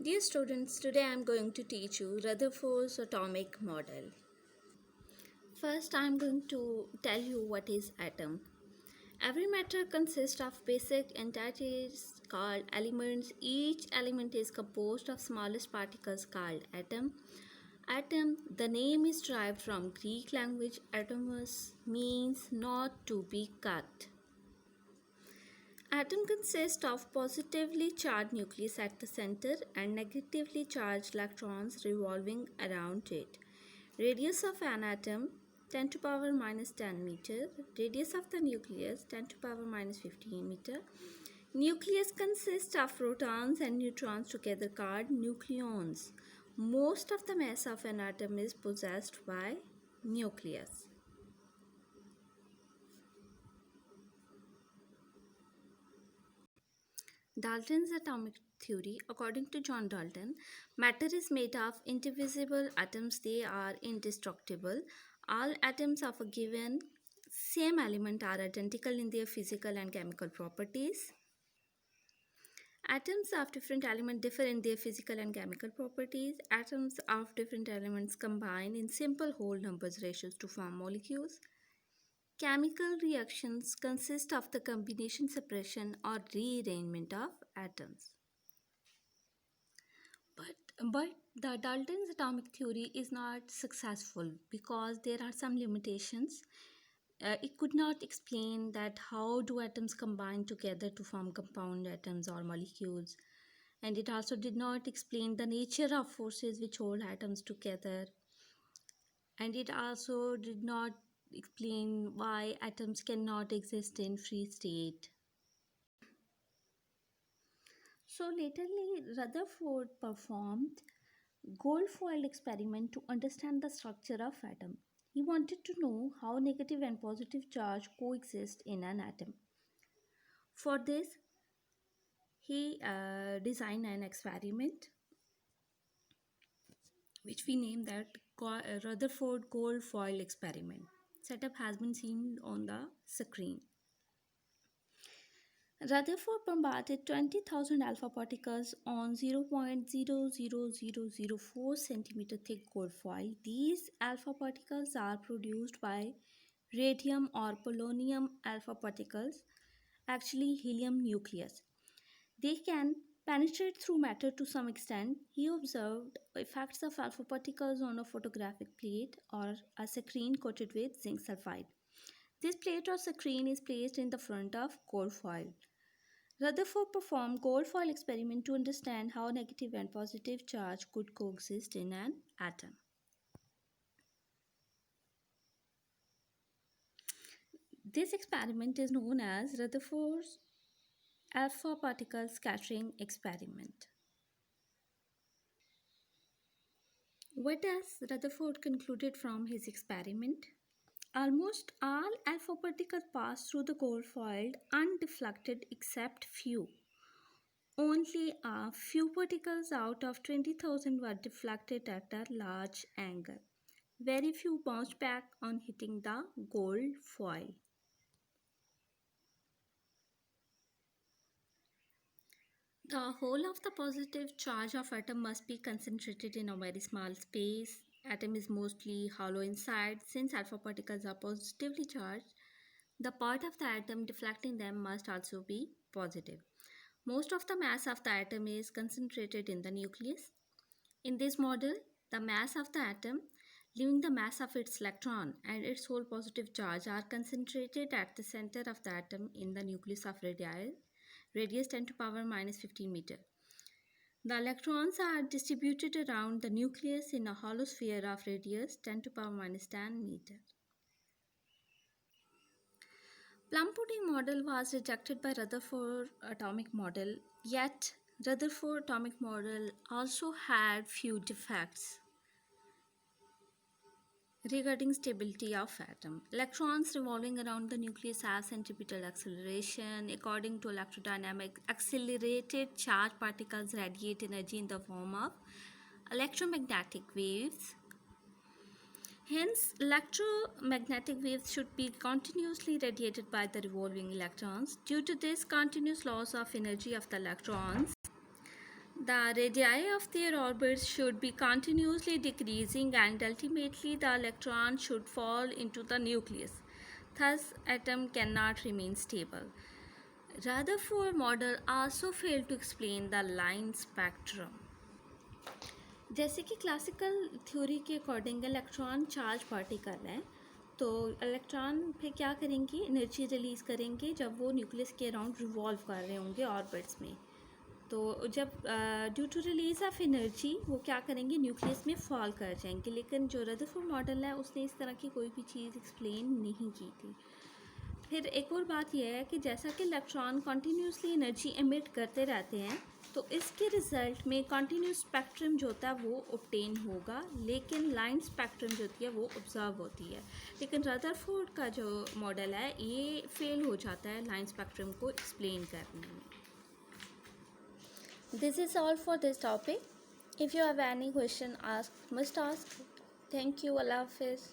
Dear students, today I am going to teach you Rutherford's atomic model. First, I am going to tell you what is atom. Every matter consists of basic entities called elements. Each element is composed of smallest particles called atom. Atom, the name is derived from Greek language atomos, means not to be cut. Atom consists of positively charged nucleus at the center and negatively charged electrons revolving around it. Radius of an atom 10 to power minus 10 meter. Radius of the nucleus 10 to power minus 15 meter. Nucleus consists of protons and neutrons together called nucleons. Most of the mass of an atom is possessed by nucleus. Dalton's atomic theory. According to John Dalton, matter is made of indivisible atoms. They are indestructible. All atoms of a given same element are identical in their physical and chemical properties. Atoms of different elements differ in their physical and chemical properties. Atoms of different elements combine in simple whole numbers ratios to form molecules. Chemical reactions consist of the combination, separation, or rearrangement of atoms. But the Dalton's atomic theory is not successful because there are some limitations. It could not explain that how do atoms combine together to form compound atoms or molecules, and it also did not explain the nature of forces which hold atoms together, and it also did not explain why atoms cannot exist in free state. So latterly, Rutherford performed gold foil experiment to understand the structure of atom. He wanted to know how negative and positive charge coexist in an atom. For this, he designed an experiment which we named that Rutherford gold foil experiment. Setup has been seen on the screen. Rutherford bombarded 20,000 alpha particles on 0.00004 centimeter thick gold foil. These alpha particles are produced by radium or polonium alpha particles, actually helium nucleus. They can penetrate through matter to some extent. He observed effects of alpha particles on a photographic plate or a screen coated with zinc sulfide. This plate or screen is placed in the front of gold foil. Rutherford performed gold foil experiment to understand how negative and positive charge could coexist in an atom. This experiment is known as Rutherford's alpha particle scattering experiment. What has Rutherford concluded from his experiment? Almost all alpha particles pass through the gold foil undeflected except few. Only a few particles out of 20,000 were deflected at a large angle. Very few bounced back on hitting the gold foil. The whole of the positive charge of atom must be concentrated in a very small space. Atom is mostly hollow inside. Since alpha particles are positively charged, the part of the atom deflecting them must also be positive. Most of the mass of the atom is concentrated in the nucleus. In this model, the mass of the atom, leaving the mass of its electron and its whole positive charge, are concentrated at the center of the atom in the nucleus of radius 10 to power minus 15 meter. The electrons are distributed around the nucleus in a hollow sphere of radius 10 to power minus 10 meter. Plum pudding model was rejected by Rutherford atomic model, yet Rutherford atomic model also had few defects regarding stability of atom. Electrons revolving around the nucleus have centripetal acceleration. According to electrodynamics, accelerated charged particles radiate energy in the form of electromagnetic waves. Hence, electromagnetic waves should be continuously radiated by the revolving electrons. Due to this continuous loss of energy of the electrons, The radii of their orbits should be continuously decreasing and ultimately the electron should fall into the nucleus. Thus, atom cannot remain stable. Rutherford model also failed to explain the line spectrum. जैसे कि classical theory के according electron charge particle है, तो electron फिर क्या करेंगे, energy release करेंगे जब वो न्यूक्लियस के अराउंड रिवॉल्व कर रहे होंगे ऑर्बिट्स में। तो जब due to release of energy वो क्या करेंगे, न्यूक्लियस में फॉल कर जाएंगे। लेकिन जो रदरफोर्ड मॉडल है उसने इस तरह की कोई भी चीज़ एक्सप्लेन नहीं की थी। फिर एक और बात यह है कि जैसा कि इलेक्ट्रॉन कॉन्टीन्यूसली एनर्जी एमिट करते रहते हैं, तो इसके रिजल्ट में कॉन्टीन्यूस स्पेक्ट्रम जो होता है वो ऑब्टेन होगा, लेकिन लाइन स्पेक्ट्रम जो होती है वो ऑब्जर्व होती है। लेकिन रदरफोर्ड का जो मॉडल है ये फेल हो जाता है लाइन स्पेक्ट्रम को एक्सप्लेन करने में। This is all for this topic. If you have any question, must ask. Thank you. Allah Hafiz.